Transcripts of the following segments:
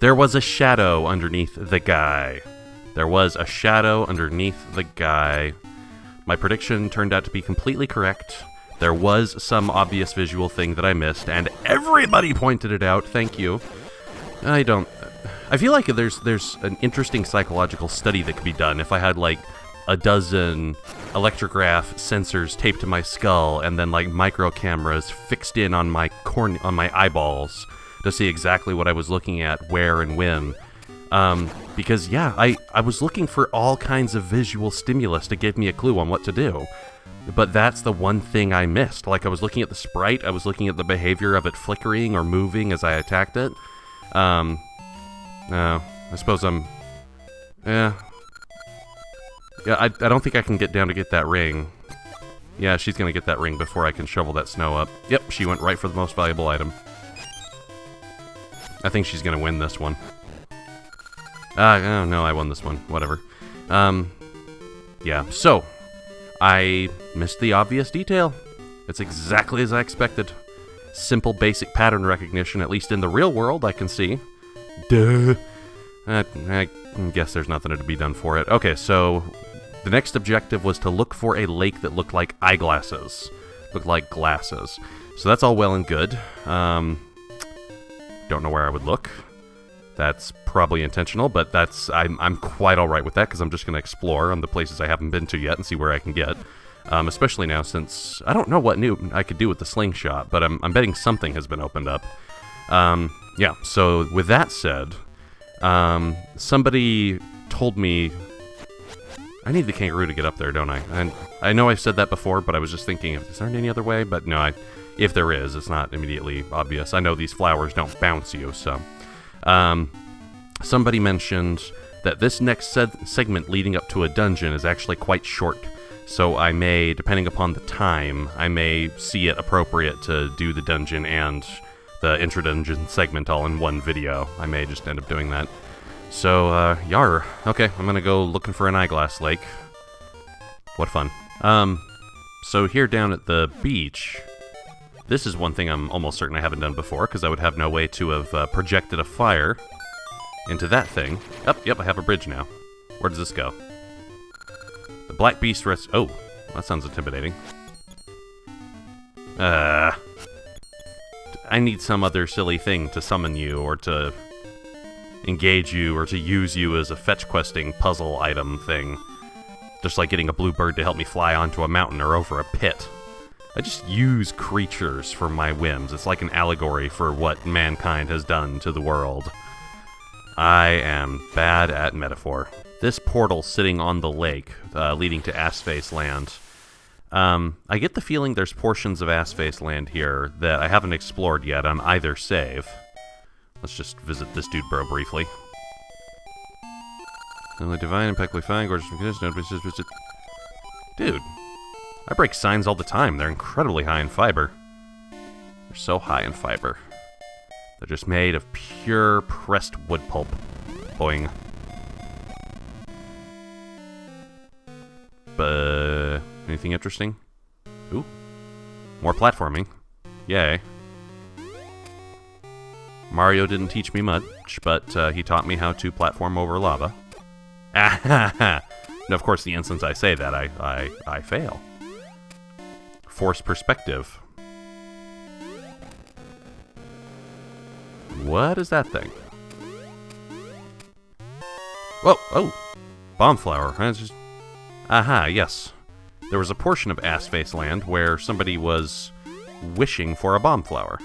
There was a shadow underneath the guy. There was a shadow underneath the guy. My prediction turned out to be completely correct. There was some obvious visual thing that I missed, and everybody pointed it out. Thank you. I feel like there's an interesting psychological study that could be done if I had, like, a dozen electrograph sensors taped to my skull and then, like, micro cameras fixed in on my eyeballs to see exactly what I was looking at, where and when. Because, yeah, I was looking for all kinds of visual stimulus to give me a clue on what to do. But that's the one thing I missed. Like, I was looking at the sprite, I was looking at the behavior of it flickering or moving as I attacked it. I suppose yeah, I don't think I can get down to get that ring. Yeah, she's gonna get that ring before I can shovel that snow up. Yep, she went right for the most valuable item. I think she's gonna win this one. Oh no, I won this one. Whatever. Yeah, so I missed the obvious detail. It's exactly as I expected. Simple, basic pattern recognition, at least in the real world, I can see. Duh. I guess there's nothing to be done for it. Okay, so the next objective was to look for a lake that looked like eyeglasses. Looked like glasses. So that's all well and good. Don't know where I would look. That's probably intentional, but I'm quite alright with that, because I'm just going to explore on the places I haven't been to yet and see where I can get. Especially now, since I don't know what new I could do with the slingshot, but I'm betting something has been opened up. Yeah, so with that said, somebody told me I need the kangaroo to get up there, don't I? And I know I've said that before, but I was just thinking, is there any other way? But no, if there is, it's not immediately obvious. I know these flowers don't bounce you, so... somebody mentioned that this next segment leading up to a dungeon is actually quite short, so I may, depending upon the time, I may see it appropriate to do the dungeon and the intro-dungeon segment all in one video. I may just end up doing that. So, yar. Okay, I'm gonna go looking for an eyeglass lake. What fun. So here down at the beach, this is one thing I'm almost certain I haven't done before, because I would have no way to have projected a fire into that thing. Oh, yep, I have a bridge now. Where does this go? The Black Beast rest... Oh, that sounds intimidating. I need some other silly thing to summon you, or to engage you, or to use you as a fetch questing puzzle item thing. Just like getting a blue bird to help me fly onto a mountain or over a pit. I just use creatures for my whims. It's like an allegory for what mankind has done to the world. I am bad at metaphor. This portal sitting on the lake, leading to Assface Land. I get the feeling there's portions of Assface Land here that I haven't explored yet on either save. Let's just visit this dude bro briefly. Only divine, impeccably fine, gorgeous, dude. I break signs all the time. They're incredibly high in fiber. They're so high in fiber. They're just made of pure pressed wood pulp. Boing. But anything interesting? Ooh. More platforming. Yay. Mario didn't teach me much, but he taught me how to platform over lava. And of course, the instant I say that, I fail. Force perspective. What is that thing? Whoa, oh! Bomb flower. Just... Aha, yes. There was a portion of Assface Land where somebody was wishing for a bomb flower.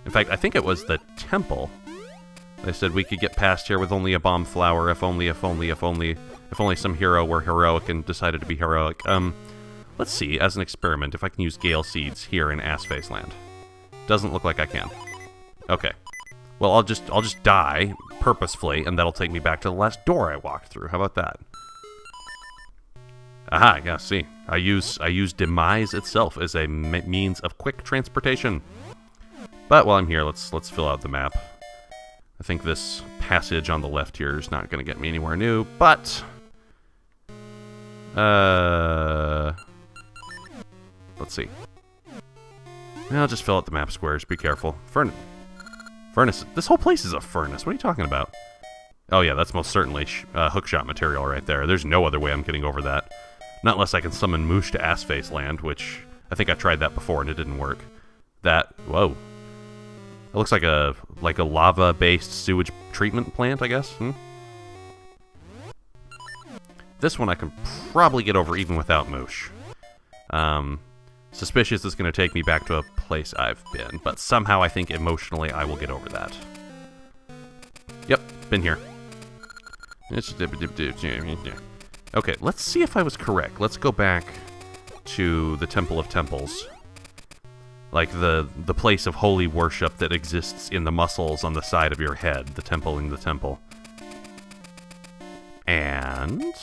In fact, I think it was the temple. They said we could get past here with only a bomb flower, if only some hero were heroic and decided to be heroic. Let's see, as an experiment, if I can use Gale Seeds here in Assface Land. Doesn't look like I can. Okay. Well, I'll just die purposefully, and that'll take me back to the last door I walked through. How about that? Aha, yeah, see. I use demise itself as a means of quick transportation. But while I'm here, let's fill out the map. I think this passage on the left here is not going to get me anywhere new, but... let's see. I'll just fill out the map squares, be careful. Furnace. This whole place is a furnace. What are you talking about? Oh yeah, that's most certainly hookshot material right there. There's no other way I'm getting over that. Not unless I can summon Moosh to Assface Land, which I think I tried that before and it didn't work. Whoa. It looks like a lava-based sewage treatment plant, I guess. This one I can probably get over even without Moosh. Suspicious is going to take me back to a place I've been, but somehow I think emotionally I will get over that. Yep, been here. Okay, let's see if I was correct. Let's go back to the Temple of Temples. Like the place of holy worship that exists in the muscles on the side of your head. The temple in the temple. And...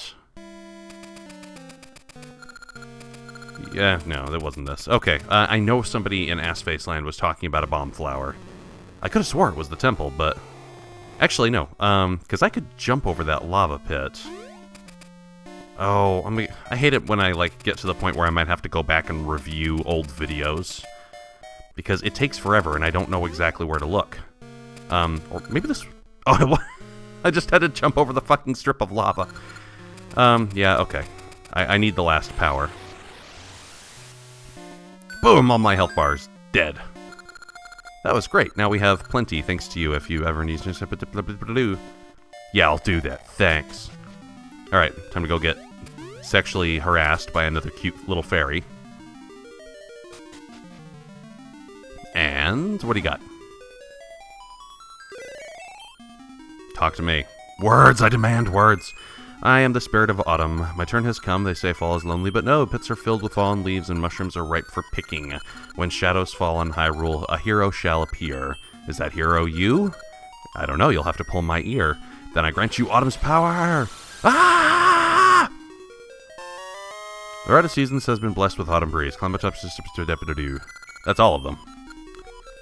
yeah, no, that wasn't this. Okay, I know somebody in Assface Land was talking about a bomb flower. I could have swore it was the temple, but... actually, no. Because I could jump over that lava pit. Oh, I hate it when I, like, get to the point where I might have to go back and review old videos. Because it takes forever, and I don't know exactly where to look. Or maybe this... oh, I just had to jump over the fucking strip of lava. Yeah, okay. I need the last power. Boom! All my health bars. Dead. That was great. Now we have plenty, thanks to you, if you ever need to... yeah, I'll do that. Thanks. Alright, time to go get sexually harassed by another cute little fairy. And what do you got? Talk to me. Words! I demand words! I am the spirit of autumn. My turn has come. They say fall is lonely, but no, pits are filled with fallen leaves and mushrooms are ripe for picking. When shadows fall on Hyrule, a hero shall appear. Is that hero you? I don't know. You'll have to pull my ear. Then I grant you autumn's power! Ah! The rite of seasons has been blessed with autumn breeze. Climb up to... that's all of them.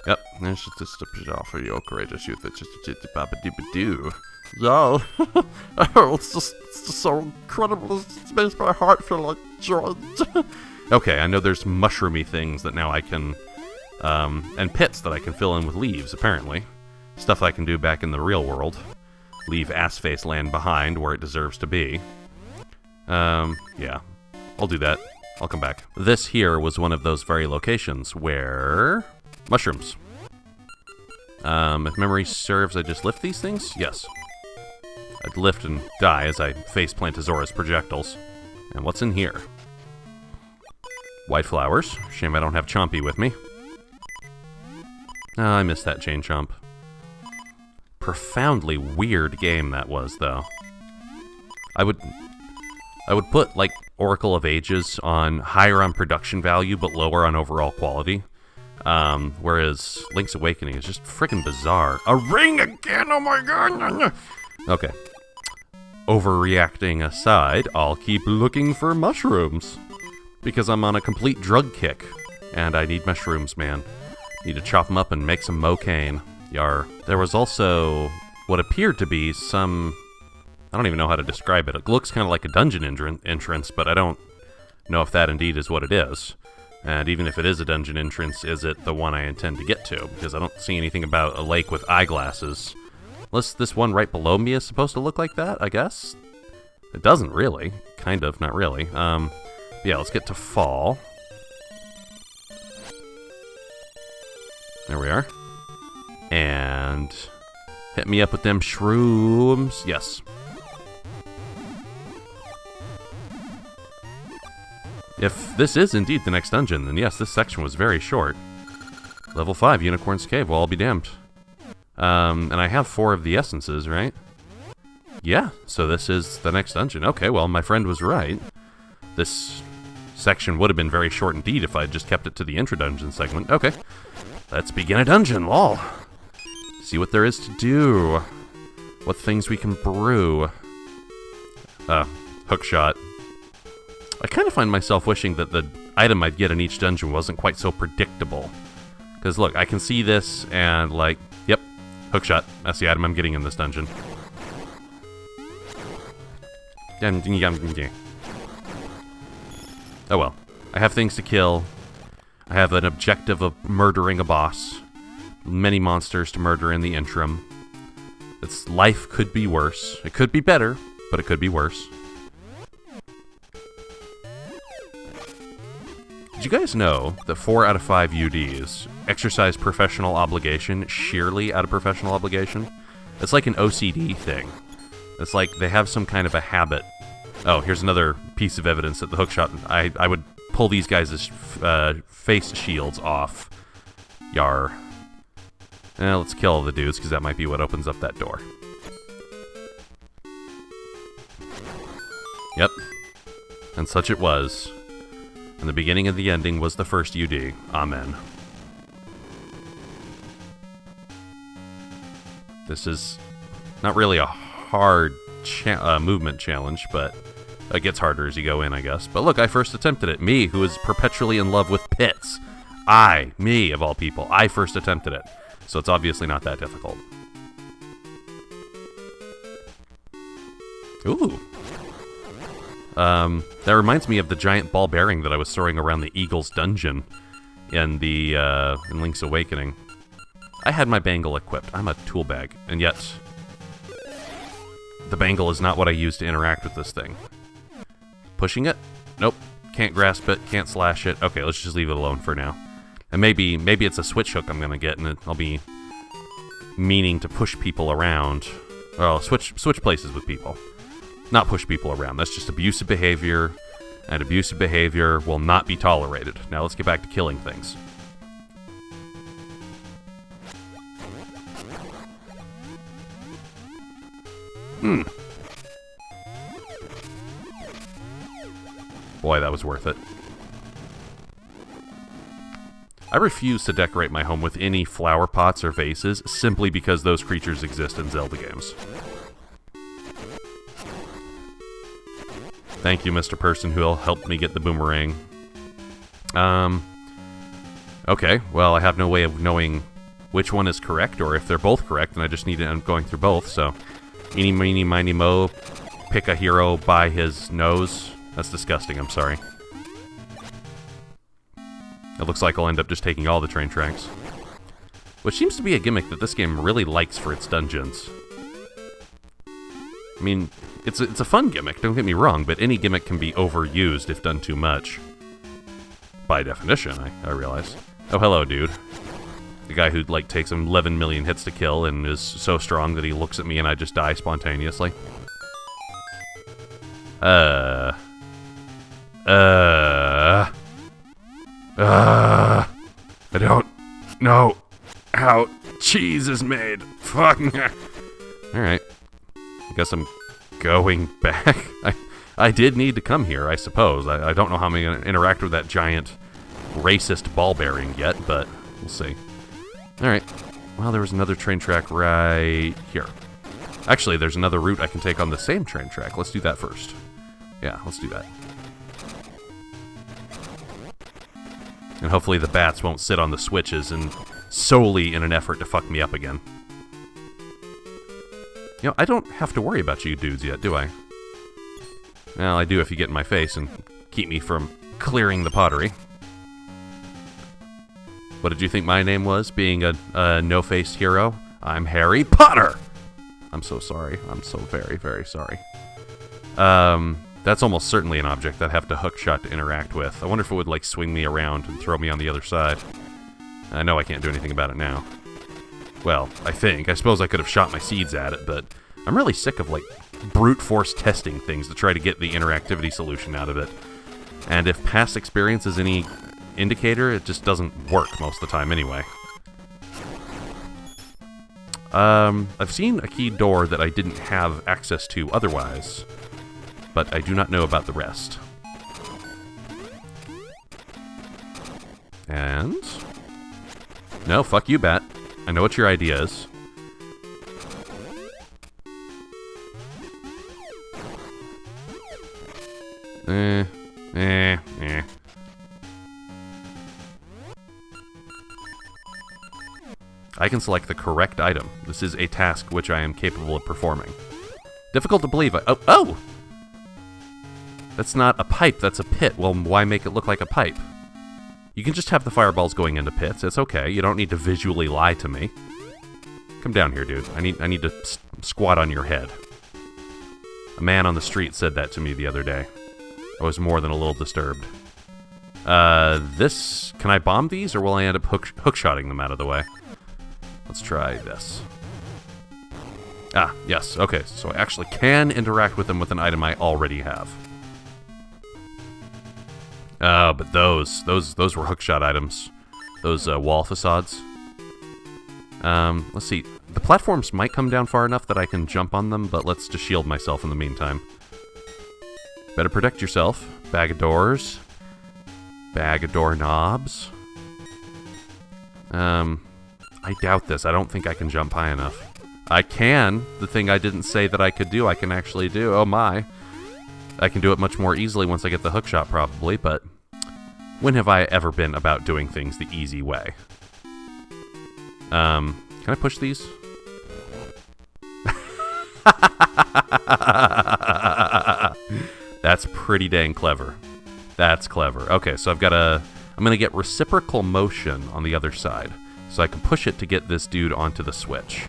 Yep. It's just a offer you, courageous youth. It's just a doo. Yo. Oh, it's just so incredible. It makes my heart feel like joy. Okay, I know there's mushroomy things that now I can, and pits that I can fill in with leaves, apparently. Stuff I can do back in the real world. Leave Assface Land behind where it deserves to be. Yeah. I'll do that. I'll come back. This here was one of those very locations where... mushrooms. If memory serves, I just lift these things? Yes. I'd lift and die as I faceplant Azora's projectiles. And what's in here? White flowers. Shame I don't have Chompy with me. Oh, I missed that Chain Chomp. Profoundly weird game that was, though. I would put, like, Oracle of Ages on higher on production value, but lower on overall quality. Whereas Link's Awakening is just freaking bizarre. A ring again! Oh my god! Okay. Overreacting aside, I'll keep looking for mushrooms. Because I'm on a complete drug kick. And I need mushrooms, man. Need to chop them up and make some mocaine. Yar. There was also what appeared to be some... I don't even know how to describe it. It looks kind of like a dungeon entrance, but I don't know if that indeed is what it is. And even if it is a dungeon entrance, is it the one I intend to get to? Because I don't see anything about a lake with eyeglasses. Unless this one right below me is supposed to look like that, I guess? It doesn't really. Kind of, not really. Yeah, let's get to fall. There we are. And... hit me up with them shrooms. Yes. If this is indeed the next dungeon, then yes, this section was very short. Level 5, Unicorn's Cave, well, I'll be damned. And I have 4 of the essences, right? Yeah, so this is the next dungeon. Okay, well, my friend was right. This section would have been very short indeed if I had just kept it to the intro-dungeon segment. Okay, let's begin a dungeon, lol. See what there is to do. What things we can brew. Hookshot. I kind of find myself wishing that the item I'd get in each dungeon wasn't quite so predictable. Because look, I can see this and like, yep, hookshot. That's the item I'm getting in this dungeon. Oh well. I have things to kill. I have an objective of murdering a boss. Many monsters to murder in the interim. Its life could be worse. It could be better, but it could be worse. Did you guys know that 4 out of 5 UDs exercise professional obligation sheerly out of professional obligation? It's like an OCD thing. It's like they have some kind of a habit. Oh, here's another piece of evidence that the hookshot... I would pull these guys' face shields off. Yar. Let's kill all the dudes, because that might be what opens up that door. Yep. And such it was. And the beginning of the ending was the first UD. Amen. This is not really a hard movement challenge, but it gets harder as you go in, I guess. But look, I first attempted it. Me, who is perpetually in love with pits. Me, of all people, I first attempted it. So it's obviously not that difficult. Ooh. That reminds me of the giant ball bearing that I was throwing around the Eagle's dungeon in the in Link's Awakening. I had my bangle equipped. I'm a tool bag, and yet the bangle is not what I use to interact with this thing. Pushing it? Nope. Can't grasp it. Can't slash it. Okay, let's just leave it alone for now. And maybe it's a switch hook I'm gonna get, and I'll be meaning to push people around. Well, switch places with people. Not push people around. That's just abusive behavior, and abusive behavior will not be tolerated. Now let's get back to killing things. Boy, that was worth it. I refuse to decorate my home with any flower pots or vases simply because those creatures exist in Zelda games. Thank you, Mr. Person, who helped me get the boomerang. Okay, well, I have no way of knowing which one is correct, or if they're both correct, and I just need to end going through both, so... Eeny, meeny, miny, mo, pick a hero by his nose. That's disgusting, I'm sorry. It looks like I'll end up just taking all the train tracks. Which seems to be a gimmick that this game really likes for its dungeons. I mean, it's a fun gimmick, don't get me wrong, but any gimmick can be overused if done too much. By definition, I realize. Oh, hello, dude. The guy who, like, takes 11 million hits to kill and is so strong that he looks at me and I just die spontaneously. I don't know how cheese is made. Fuck. Alright. I guess I'm going back. I did need to come here, I suppose. I don't know how I'm going to interact with that giant racist ball bearing yet, but we'll see. Alright. Well, there was another train track right here. Actually, there's another route I can take on the same train track. Let's do that first. Yeah, let's do that. And hopefully the bats won't sit on the switches and solely in an effort to fuck me up again. You know, I don't have to worry about you dudes yet, do I? Well, I do if you get in my face and keep me from clearing the pottery. What did you think my name was, being a no-faced hero? I'm Harry Potter! I'm so sorry. I'm so very, very sorry. That's almost certainly an object I'd have to hookshot to interact with. I wonder if it would, like, swing me around and throw me on the other side. I know I can't do anything about it now. Well, I think. I suppose I could have shot my seeds at it, but I'm really sick of, like, brute force testing things to try to get the interactivity solution out of it. And if past experience is any indicator, it just doesn't work most of the time anyway. I've seen a key door that I didn't have access to otherwise, but I do not know about the rest. And... no, fuck you, bat. I know what your idea is. I can select the correct item. This is a task which I am capable of performing. Difficult to believe. Oh! That's not a pipe, that's a pit. Well, why make it look like a pipe? You can just have the fireballs going into pits. It's okay. You don't need to visually lie to me. Come down here, dude. I need to squat on your head. A man on the street said that to me the other day. I was more than a little disturbed. Can I bomb these, or will I end up hookshotting them out of the way? Let's try this. Ah, yes, okay, so I actually can interact with them with an item I already have. But those were hookshot items. Those, wall facades. Let's see. The platforms might come down far enough that I can jump on them, but let's just shield myself in the meantime. Better protect yourself. Bag of doors. Bag of doorknobs. I doubt this. I don't think I can jump high enough. I can. The thing I didn't say that I could do, I can actually do. Oh my. I can do it much more easily once I get the hookshot, probably, but when have I ever been about doing things the easy way? Can I push these? That's pretty dang clever. That's clever. Okay, so I'm gonna get reciprocal motion on the other side. So I can push it to get this dude onto the switch.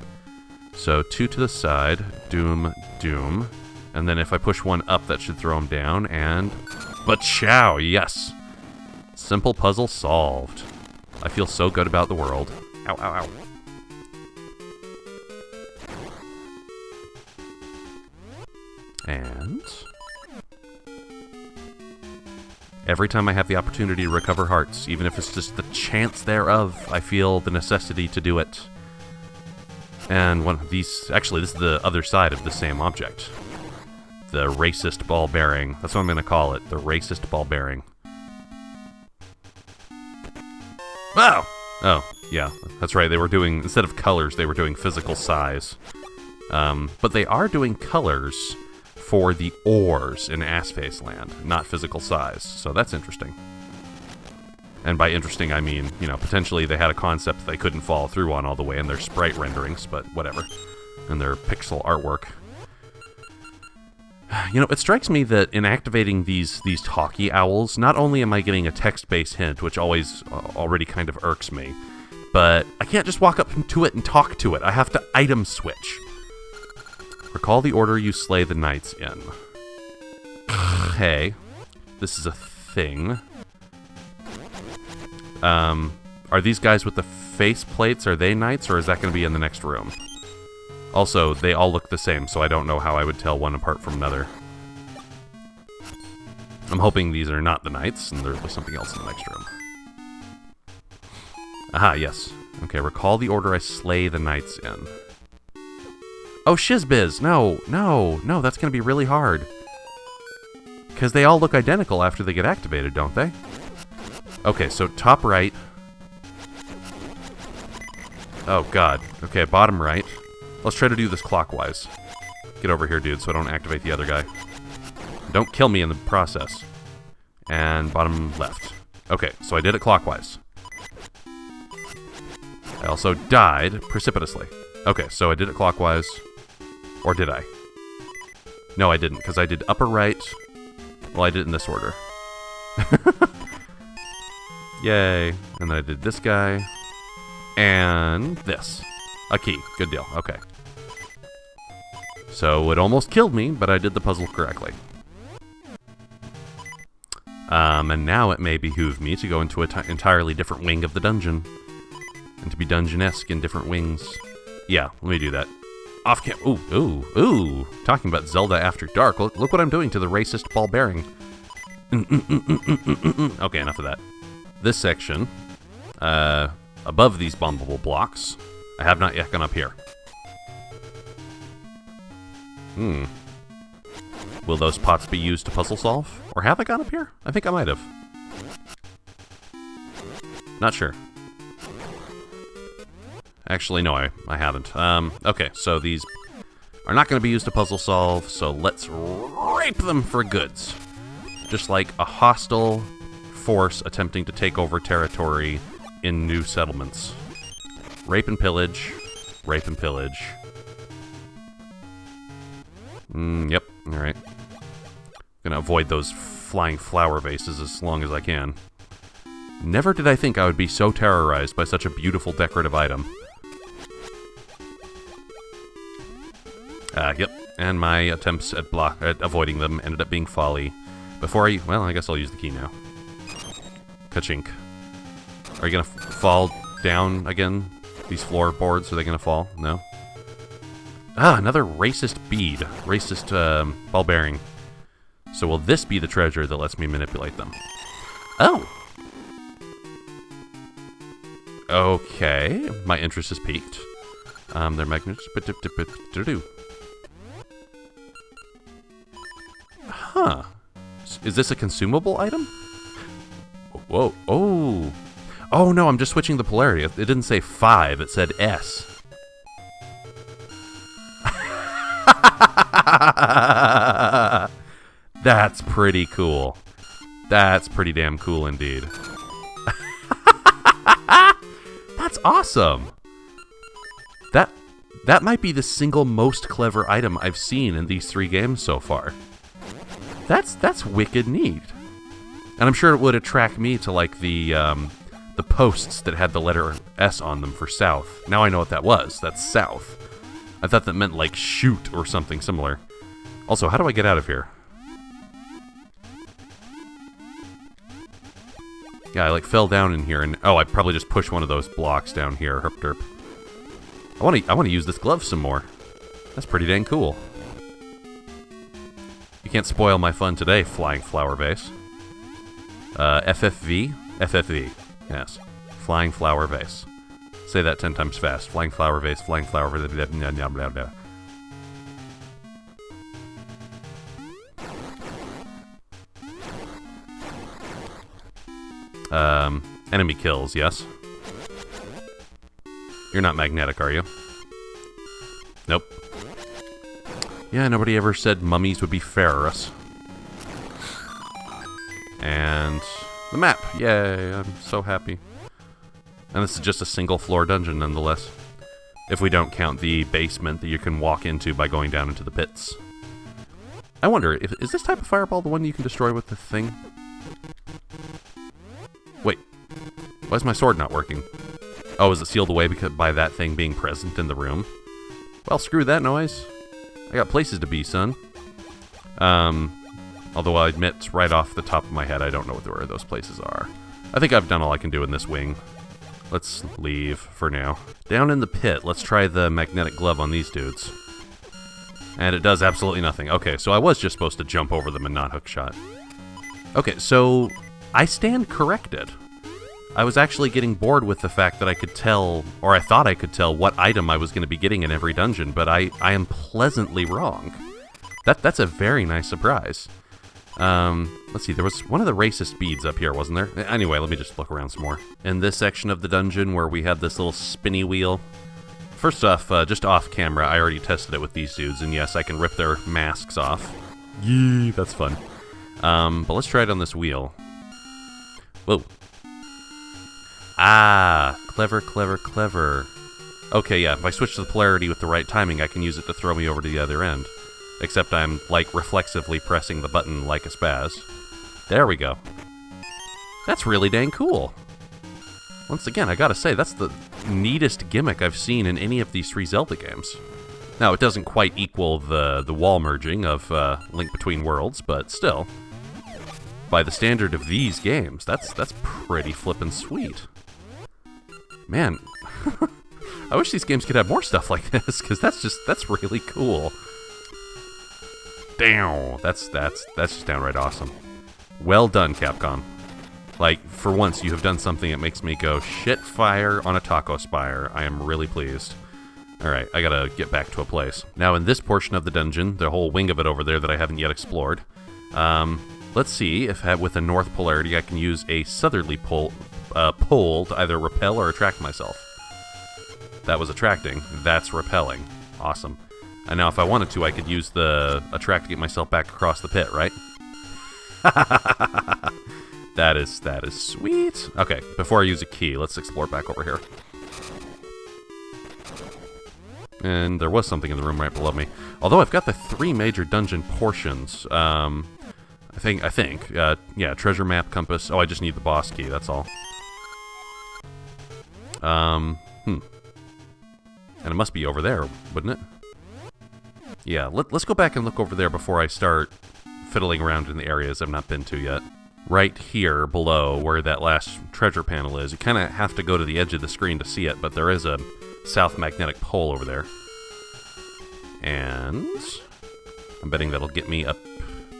So 2 to the side, doom, doom. And then if I push 1 up, that should throw him down, and... Ba-chow! Yes! Simple puzzle solved. I feel so good about the world. Ow, ow, ow. And... every time I have the opportunity to recover hearts, even if it's just the chance thereof, I feel the necessity to do it. And one of these... actually, this is the other side of the same object. The racist ball bearing. That's what I'm going to call it. The racist ball bearing. Wow! Oh, yeah. That's right. They were doing... instead of colors, they were doing physical size. But they are doing colors for the ores in Assface Land, not physical size. So that's interesting. And by interesting, I mean, you know, potentially they had a concept they couldn't follow through on all the way in their sprite renderings, but whatever. And their pixel artwork. You know, it strikes me that in activating these talkie owls, not only am I getting a text-based hint, which already kind of irks me, but I can't just walk up to it and talk to it. I have to item switch. Recall the order you slay the knights in. Okay. This is a thing. Are these guys with the face plates, are they knights, or is that going to be in the next room? Also, they all look the same, so I don't know how I would tell one apart from another. I'm hoping these are not the knights, and there's something else in the next room. Aha, yes. Okay, recall the order I slay the knights in. Oh, shizbiz! No, that's gonna be really hard. Because they all look identical after they get activated, don't they? Okay, so top right. Oh, God. Okay, bottom right. Let's try to do this clockwise. Get over here, dude, so I don't activate the other guy. Don't kill me in the process. And bottom left. Okay, so I did it clockwise. I also died precipitously. Okay, so I did it clockwise. Or did I? No, I didn't, because I did upper right. Well, I did it in this order. Yay. And then I did this guy. And this. A key. Good deal. Okay. So it almost killed me, but I did the puzzle correctly. And now it may behoove me to go into an entirely different wing of the dungeon. And to be dungeon-esque in different wings. Yeah, let me do that. Off cam- ooh. Talking about Zelda After Dark. Look what I'm doing to the racist ball bearing. Okay, enough of that. This section, above these bombable blocks, I have not yet gone up here. Will those pots be used to puzzle solve? Or have I gone up here? I think I might have. Not sure. Actually, no, I haven't. Okay, so these are not going to be used to puzzle solve, so let's rape them for goods. Just like a hostile force attempting to take over territory in new settlements. Rape and pillage. Rape and pillage. Yep, alright. Gonna avoid those flying flower vases as long as I can. Never did I think I would be so terrorized by such a beautiful decorative item. Yep. And my attempts at avoiding them ended up being folly. Before well, I guess I'll use the key now. Ka-chink. Are you gonna fall down again? These floorboards, are they gonna fall? No? Ah, another racist bead. Racist, ball bearing. So will this be the treasure that lets me manipulate them? Oh! Okay, my interest is piqued. They're magnets. Huh. Is this a consumable item? Whoa. Oh. Oh, no, I'm just switching the polarity. It didn't say 5, it said S. That's pretty cool. That's pretty damn cool indeed. That's awesome. That might be the single most clever item I've seen in these 3 games so far. That's wicked neat. And I'm sure it would attract me to like the posts that had the letter S on them for south. Now I know what that was. That's south. I thought that meant like shoot or something similar. Also, how do I get out of here? Yeah, I like fell down in here and oh, I probably just pushed one of those blocks down here. Herp derp. I want to use this glove some more. That's pretty dang cool. You can't spoil my fun today, flying flower vase. FFV? FFV. Yes. Flying flower vase. Say that 10 times fast. Flying flower vase, flying flower vase, blah, blah, blah, blah, blah. Enemy kills, yes. You're not magnetic, are you? Nope. Yeah, nobody ever said mummies would be ferrous. And the map. Yay, I'm so happy. And this is just a single floor dungeon nonetheless. If we don't count the basement that you can walk into by going down into the pits. I wonder, is this type of fireball the one you can destroy with the thing? Wait, why is my sword not working? Oh, is it sealed away by that thing being present in the room? Well, screw that noise. I got places to be, son. Although I'll admit, right off the top of my head, I don't know where those places are. I think I've done all I can do in this wing. Let's leave for now. Down in the pit, let's try the magnetic glove on these dudes. And it does absolutely nothing. Okay, so I was just supposed to jump over them and not hook shot. Okay, so I stand corrected. I was actually getting bored with the fact that I could tell, or I thought I could tell, what item I was going to be getting in every dungeon, but I am pleasantly wrong. That's a very nice surprise. Let's see, there was one of the racist beads up here, wasn't there? Anyway, let me just look around some more. In this section of the dungeon where we had this little spinny wheel, first off, just off camera, I already tested it with these dudes, and yes, I can rip their masks off. Yee, that's fun. But let's try it on this wheel. Whoa. Ah, clever, clever, clever. Okay, yeah, if I switch to the polarity with the right timing, I can use it to throw me over to the other end. Except I'm, like, reflexively pressing the button like a spaz. There we go. That's really dang cool. Once again, I gotta say, that's the neatest gimmick I've seen in any of these 3 Zelda games. Now, it doesn't quite equal the wall merging of Link Between Worlds, but still. By the standard of these games, that's pretty flippin' sweet. Man, I wish these games could have more stuff like this, because that's really cool. Damn, that's just downright awesome. Well done, Capcom. Like, for once, you have done something that makes me go, shit fire on a taco spire. I am really pleased. Alright, I gotta get back to a place. Now, in this portion of the dungeon, the whole wing of it over there that I haven't yet explored, let's see if with a north polarity I can use a southerly pole to either repel or attract myself. That was attracting. That's repelling. Awesome. And now if I wanted to, I could use the attract to get myself back across the pit, right? That is sweet. Okay, before I use a key, let's explore back over here. And there was something in the room right below me. Although I've got the 3 major dungeon portions. I I think. Yeah, treasure map, compass. Oh, I just need the boss key, that's all. And it must be over there, wouldn't it? Yeah, let's go back and look over there before I start fiddling around in the areas I've not been to yet. Right here below where that last treasure panel is, you kind of have to go to the edge of the screen to see it, but there is a south magnetic pole over there. And I'm betting that'll get me up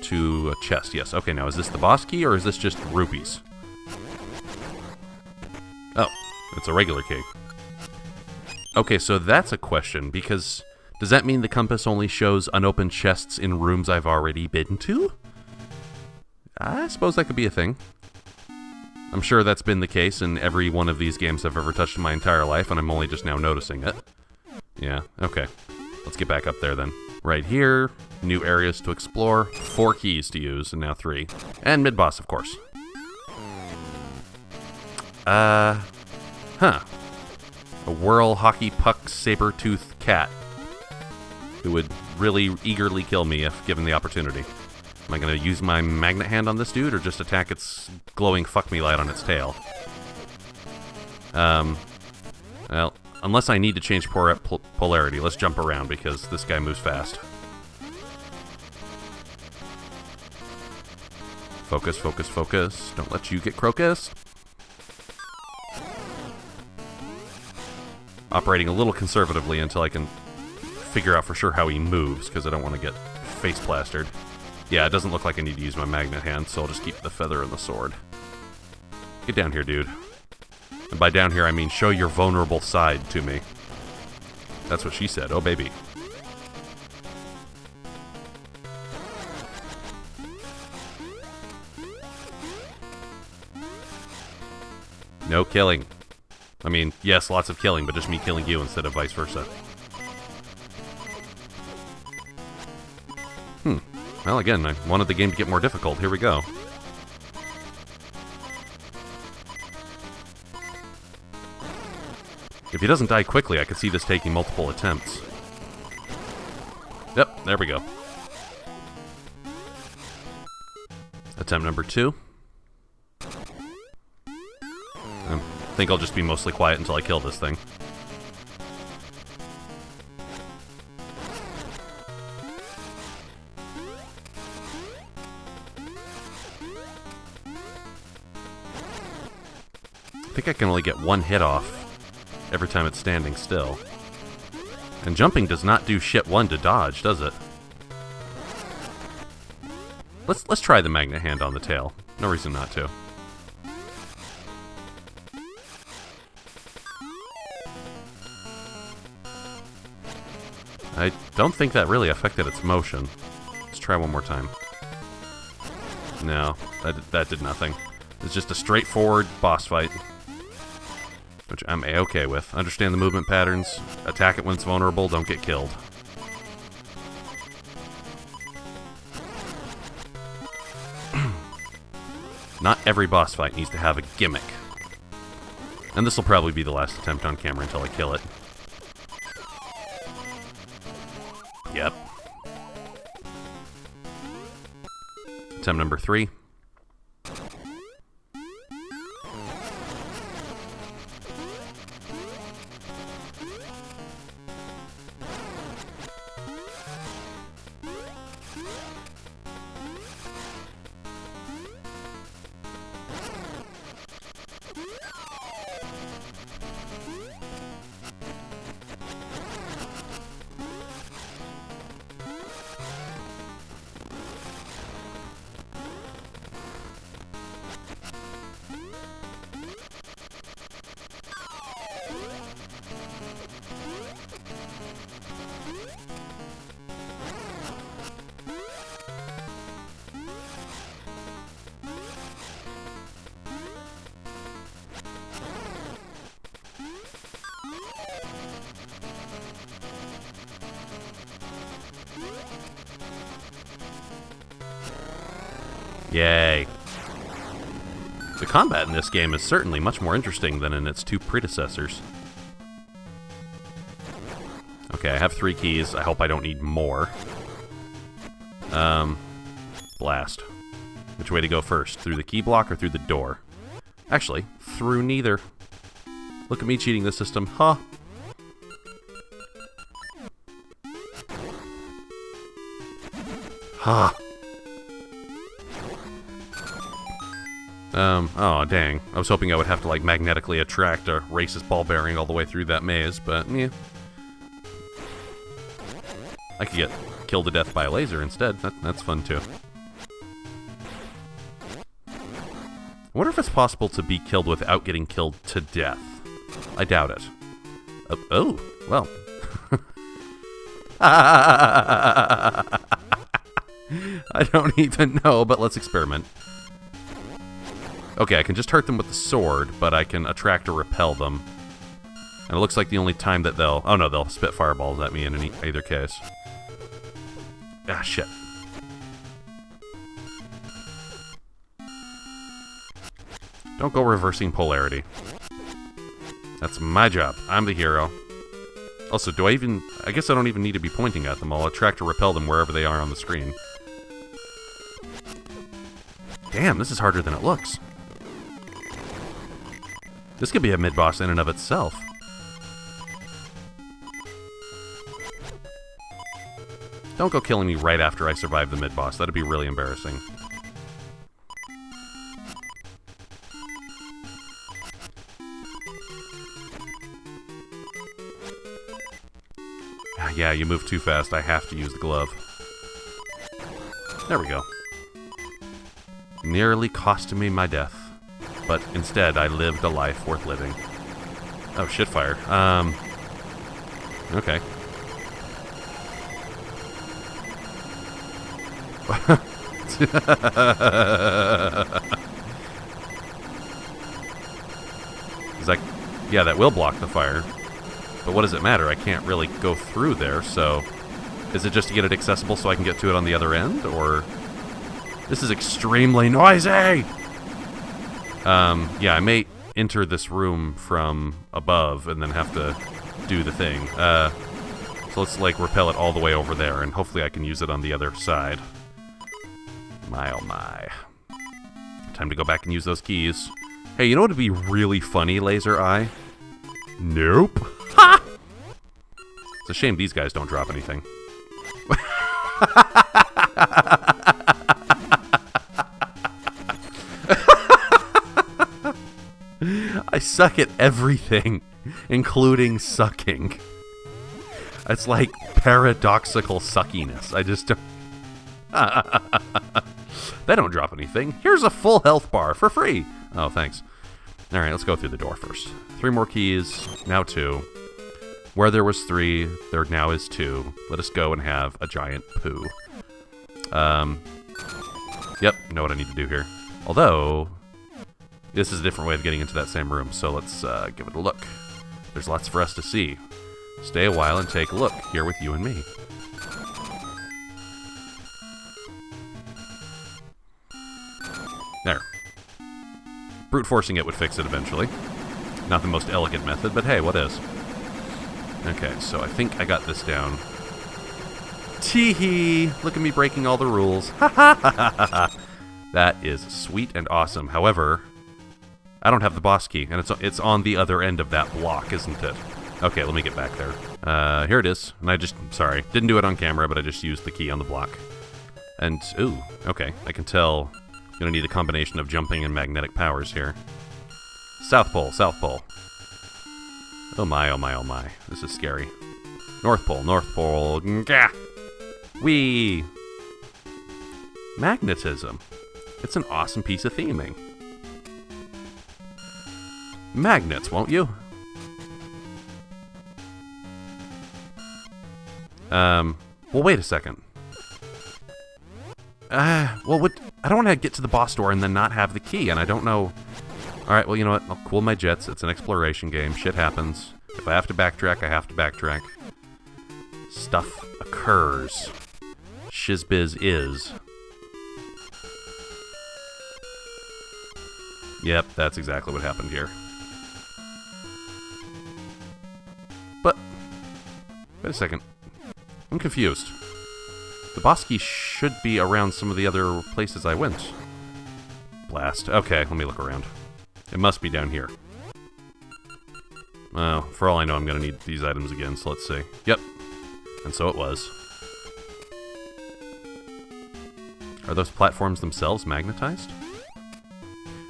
to a chest. Yes, okay, now is this the boss key or is this just rupees? Oh, it's a regular key. Okay, so that's a question, because does that mean the compass only shows unopened chests in rooms I've already been to? I suppose that could be a thing. I'm sure that's been the case in every one of these games I've ever touched in my entire life, and I'm only just now noticing it. Yeah, okay. Let's get back up there then. Right here, new areas to explore, 4 keys to use, and now 3. And mid-boss, of course. A whirl hockey puck saber-toothed cat who would really eagerly kill me if given the opportunity. Am I going to use my magnet hand on this dude or just attack its glowing fuck-me light on its tail? Well, unless I need to change polarity, let's jump around because this guy moves fast. Focus, focus, focus. Don't let you get crocus. Operating a little conservatively until I can figure out for sure how he moves, because I don't want to get face plastered. Yeah, it doesn't look like I need to use my magnet hand, so I'll just keep the feather and the sword. Get down here, dude. And by down here, I mean show your vulnerable side to me. That's what she said. Oh, baby. No killing. I mean, yes, lots of killing, but just me killing you instead of vice versa. Well, again, I wanted the game to get more difficult. Here we go. If he doesn't die quickly, I could see this taking multiple attempts. Yep, there we go. Attempt number 2. I think I'll just be mostly quiet until I kill this thing. I think I can only get 1 hit off every time it's standing still. And jumping does not do shit 1 to dodge, does it? Let's try the magnet hand on the tail. No reason not to. I don't think that really affected its motion. Let's try one more time. No, that did nothing. It's just a straightforward boss fight, which I'm A-okay with. Understand the movement patterns, attack it when it's vulnerable, don't get killed. Not every boss fight needs to have a gimmick. And this will probably be the last attempt on camera until I kill it. Yep. Attempt number 3. Yay. The combat in this game is certainly much more interesting than in its 2 predecessors. Okay, I have 3 keys. I hope I don't need more. Blast. Which way to go first? Through the key block or through the door? Actually, through neither. Look at me cheating the system. Huh. Huh. Oh, dang. I was hoping I would have to, like, magnetically attract a racist ball bearing all the way through that maze, but, yeah. I could get killed to death by a laser instead. That's fun, too. I wonder if it's possible to be killed without getting killed to death. I doubt it. Oh, well. I don't even know, but let's experiment. Okay, I can just hurt them with the sword, but I can attract or repel them. And it looks like the only time that they'll... Oh no, they'll spit fireballs at me in either case. Ah, shit. Don't go reversing polarity. That's my job. I'm the hero. Also, do I even... I guess I don't even need to be pointing at them. I'll attract or repel them wherever they are on the screen. Damn, this is harder than it looks. This could be a mid-boss in and of itself. Don't go killing me right after I survive the mid-boss. That'd be really embarrassing. Yeah, you move too fast. I have to use the glove. There we go. Nearly costing me my death. But instead, I lived a life worth living. Oh, shitfire. Okay. Is that... Yeah, that will block the fire. But what does it matter? I can't really go through there, so... Is it just to get it accessible so I can get to it on the other end, or... This is extremely noisy! Yeah, I may enter this room from above and then have to do the thing. So let's, like, repel it all the way over there, and hopefully I can use it on the other side. My oh my. Time to go back and use those keys. Hey, you know what would be really funny, Laser Eye? Nope. Ha! It's a shame these guys don't drop anything. I suck at everything, including sucking. It's like paradoxical suckiness. I just don't... They don't drop anything. Here's a full health bar for free. Oh, thanks. Alright, let's go through the door first. 3 more keys, now 2. Where there was 3, there now is 2. Let us go and have a giant poo. Yep, know what I need to do here. Although... This is a different way of getting into that same room, so let's give it a look. There's lots for us to see. Stay a while and take a look, here with you and me. There. Brute forcing it would fix it eventually. Not the most elegant method, but hey, what is? Okay, so I think I got this down. Tee-hee! Look at me breaking all the rules. Ha ha ha ha ha! That is sweet and awesome. However... I don't have the boss key, and it's on the other end of that block, isn't it? Okay, let me get back there. Here it is. And I just, sorry, didn't do it on camera, but I just used the key on the block. And, ooh, okay, I can tell I'm gonna need a combination of jumping and magnetic powers here. South Pole, South Pole. Oh my, oh my, oh my. This is scary. North Pole, North Pole. Gah! Whee! Magnetism. It's an awesome piece of theming. Magnets, won't you? Well, wait a second. Well, I don't want to get to the boss door and then not have the key, and I don't know... Alright, well, you know what? I'll cool my jets. It's an exploration game. Shit happens. If I have to backtrack, I have to backtrack. Stuff occurs. Shizbiz is. Yep, that's exactly what happened here. But, wait a second. I'm confused. The boss key should be around some of the other places I went. blast. Okay, let me look around. It must be down here. Oh, for all I know, I'm going to need these items again, so let's see. Yep. And so it was. Are those platforms themselves magnetized?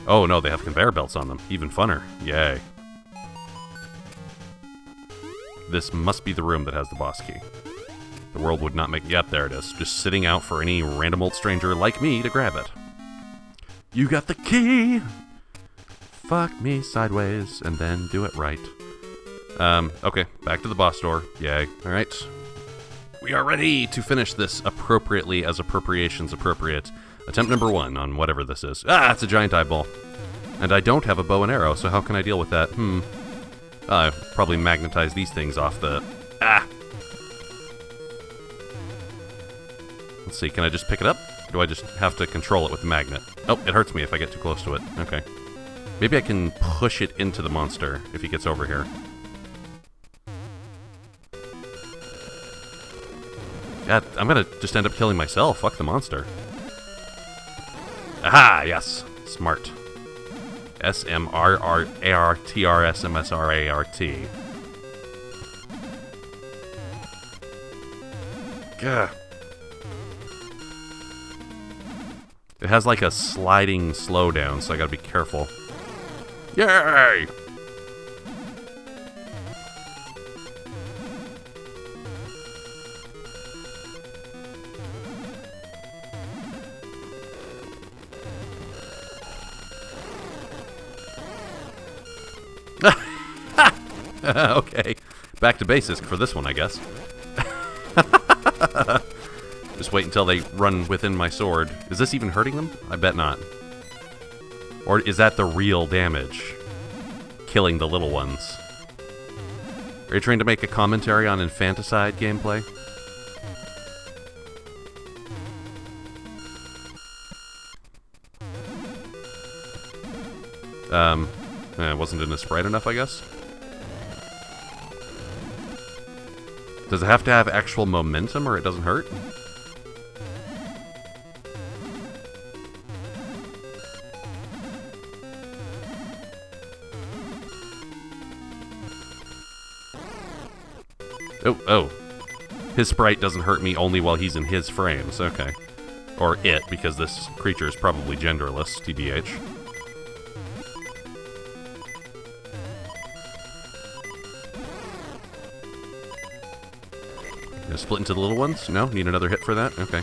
Oh, no, they have conveyor belts on them. Even funner. Yay. This must be the room that has the boss key. The world would not make... Yep, there it is. Just sitting out for any random old stranger like me to grab it. You got the key! Fuck me sideways, and then do it right. Okay, back to the boss door. Yay. Alright. We are ready to finish this appropriately as appropriations appropriate. Attempt number 1 on whatever this is. Ah, it's a giant eyeball. And I don't have a bow and arrow, so how can I deal with that? Probably magnetize these things off the... Ah! Let's see, can I just pick it up? Or do I just have to control it with the magnet? Oh, it hurts me if I get too close to it. Okay. Maybe I can push it into the monster if he gets over here. God, I'm gonna just end up killing myself. Fuck the monster. Aha! Yes. Smart. S-M-R-R-A-R-T-R-S-M-S-R-A-R-T. Gah. It has like a sliding slowdown, so I gotta be careful. Yay! Okay, back to basics for this one, I guess. Just wait until they run within my sword. Is this even hurting them? I bet not. Or is that the real damage? Killing the little ones. Are you trying to make a commentary on infanticide gameplay? It wasn't in the sprite enough, I guess. Does it have to have actual momentum or it doesn't hurt? Oh. His sprite doesn't hurt me only while he's in his frames. Okay. Or it, because this creature is probably genderless, TBH. Gonna split into the little ones? No? Need another hit for that? Okay.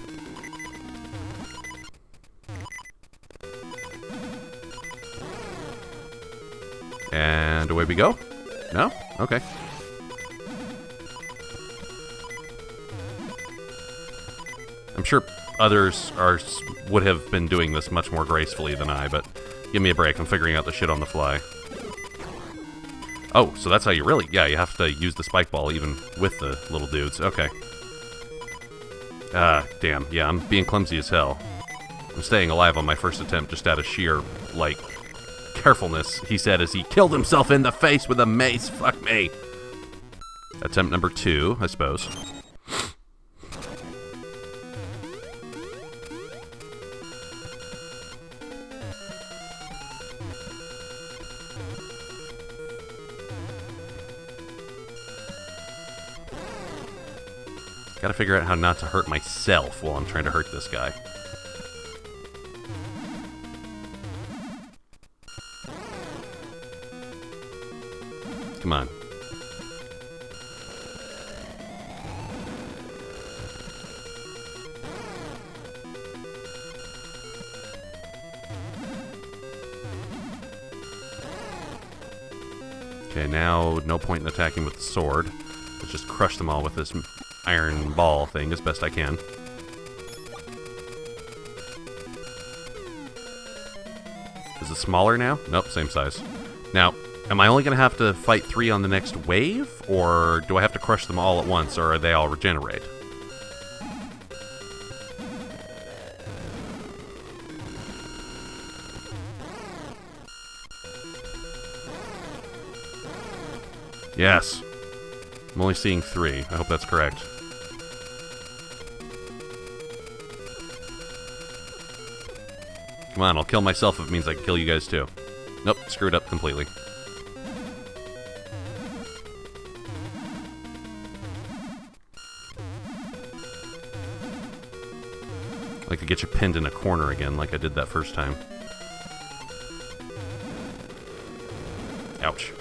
And away we go? No? Okay. I'm sure others would have been doing this much more gracefully than I, but give me a break. I'm figuring out the shit on the fly. Oh, so that's how you really... Yeah, you have to use the spike ball even with the little dudes. Okay. Damn. Yeah, I'm being clumsy as hell. I'm staying alive on my first attempt just out of sheer, like, carefulness, he said as he killed himself in the face with a mace. Fuck me. Attempt number 2, I suppose. Gotta figure out how not to hurt myself while I'm trying to hurt this guy. Come on. Okay, now no point in attacking with the sword. Let's just crush them all with this iron ball thing as best I can. Is it smaller now? Nope, same size. Now, am I only going to have to fight 3 on the next wave? Or do I have to crush them all at once, or are they all regenerate? Yes. I'm only seeing 3. I hope that's correct. Come on, I'll kill myself if it means I can kill you guys too. Nope, screwed up completely. I like to get you pinned in a corner again like I did that first time. Ouch.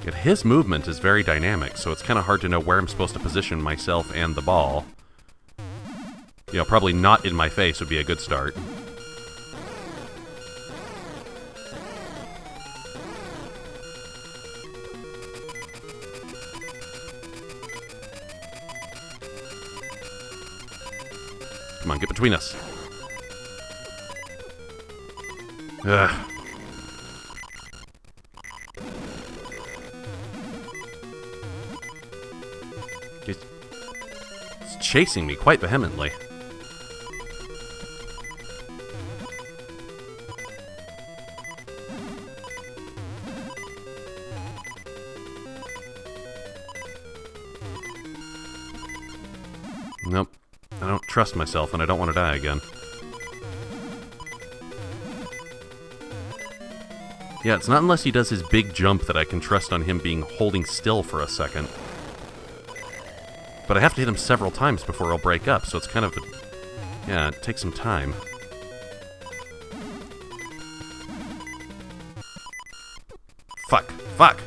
Yet his movement is very dynamic, so it's kind of hard to know where I'm supposed to position myself and the ball. You know, probably not in my face would be a good start. Come on, get between us. Ugh. It's chasing me quite vehemently. Nope. I don't trust myself and I don't want to die again. Yeah, it's not unless he does his big jump that I can trust on him being holding still for a second. But I have to hit him several times before he'll break up, so it's kind of... yeah, it takes some time. Fuck. Fuck!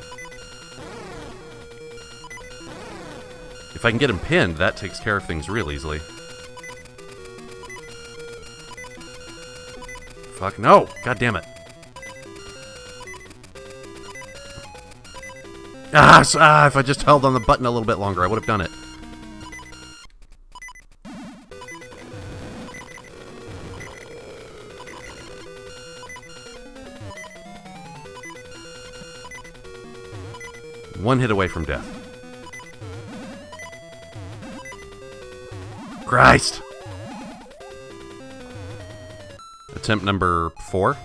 If I can get him pinned, that takes care of things real easily. Fuck, no! God damn it. If I just held on the button a little bit longer, I would have done it. One hit away from death. Christ! Attempt number 4.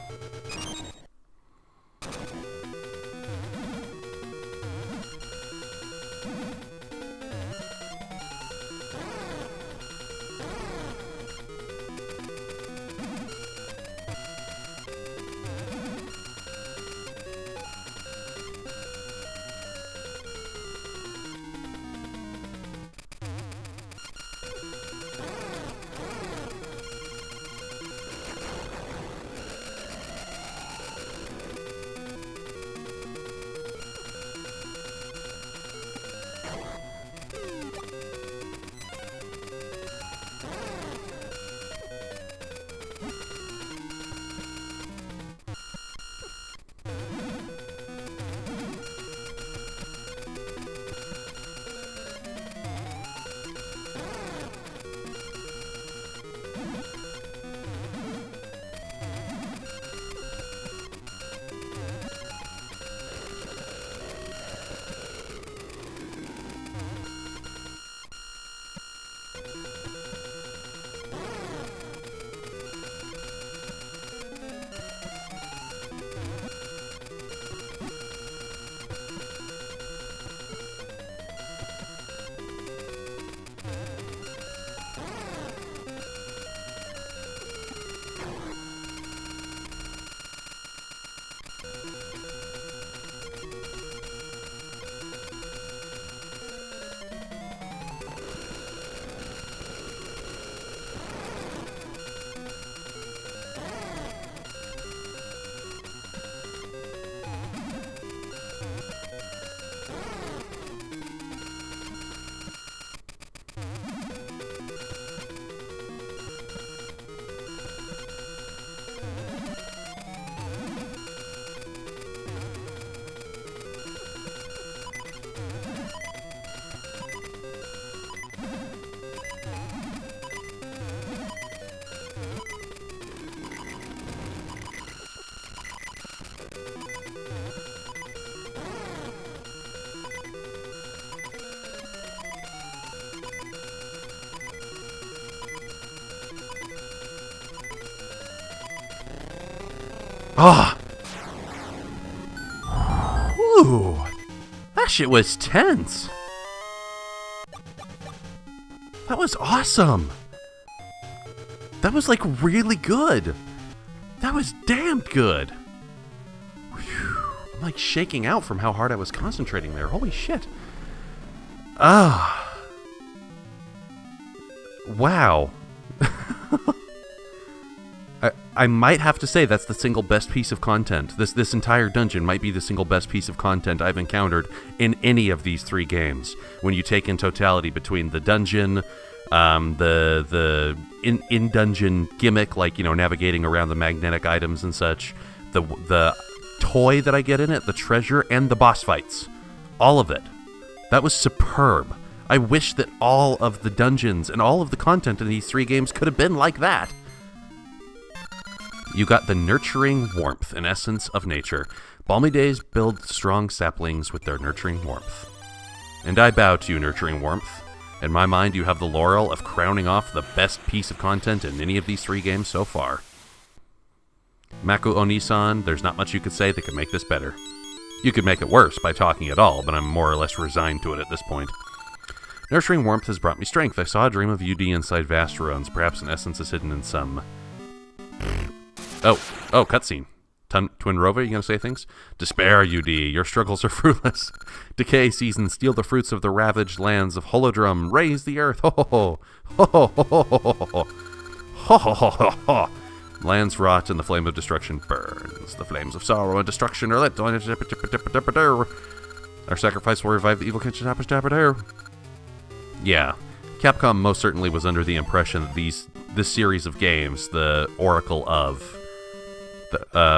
Ah! Ooh! That shit was tense! That was awesome. That was, like, really good. That was damned good. Whew. I'm, like, shaking out from how hard I was concentrating there. Holy shit. Ah. Wow. I might have to say that's the single best piece of content. This entire dungeon might be the single best piece of content I've encountered in any of these 3 games. When you take in totality between the dungeon, the in-dungeon gimmick, like, you know, navigating around the magnetic items and such, the toy that I get in it, the treasure, and the boss fights. All of it. That was superb. I wish that all of the dungeons and all of the content in these 3 games could have been like that. You got the nurturing warmth and essence of nature. Balmy days build strong saplings with their nurturing warmth. And I bow to you, nurturing warmth. In my mind, you have the laurel of crowning off the best piece of content in any of these 3 games so far. Maku Onisan, there's not much you could say that could make this better. You could make it worse by talking at all, but I'm more or less resigned to it at this point. Nurturing warmth has brought me strength. I saw a dream of UD inside vast ruins. Perhaps an essence is hidden in some... Oh, cutscene. Twin Rover, you gonna say things? Despair, UD. Your struggles are fruitless. Decay seasons steal the fruits of the ravaged lands of Holodrum. Raise the earth. Ho ho ho. Ho ho ho ho ho ho. Ho ho ho ho ho. Lands rot and the flame of destruction burns. The flames of sorrow and destruction are lit. Our sacrifice will revive the evil kitchen. Yeah. Capcom most certainly was under the impression that this series of games, the Oracle of,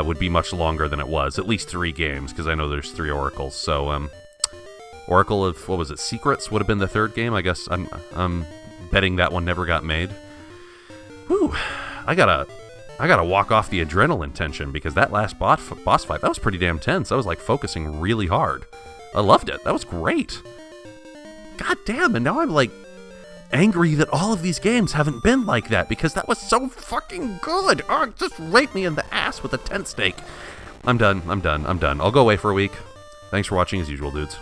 would be much longer than it was. At least 3 games, because I know there's 3 Oracles. So, Oracle of, what was it, Secrets would have been the 3rd game. I guess I'm betting that one never got made. Whew. I gotta walk off the adrenaline tension, because that last boss fight, that was pretty damn tense. I was, like, focusing really hard. I loved it. That was great. God damn, and now I'm, like, angry that all of these games haven't been like that, because that was so fucking good. Oh, just rape me in the ass with a tent stake. I'm done. I'll go away for a week. Thanks for watching as usual, dudes.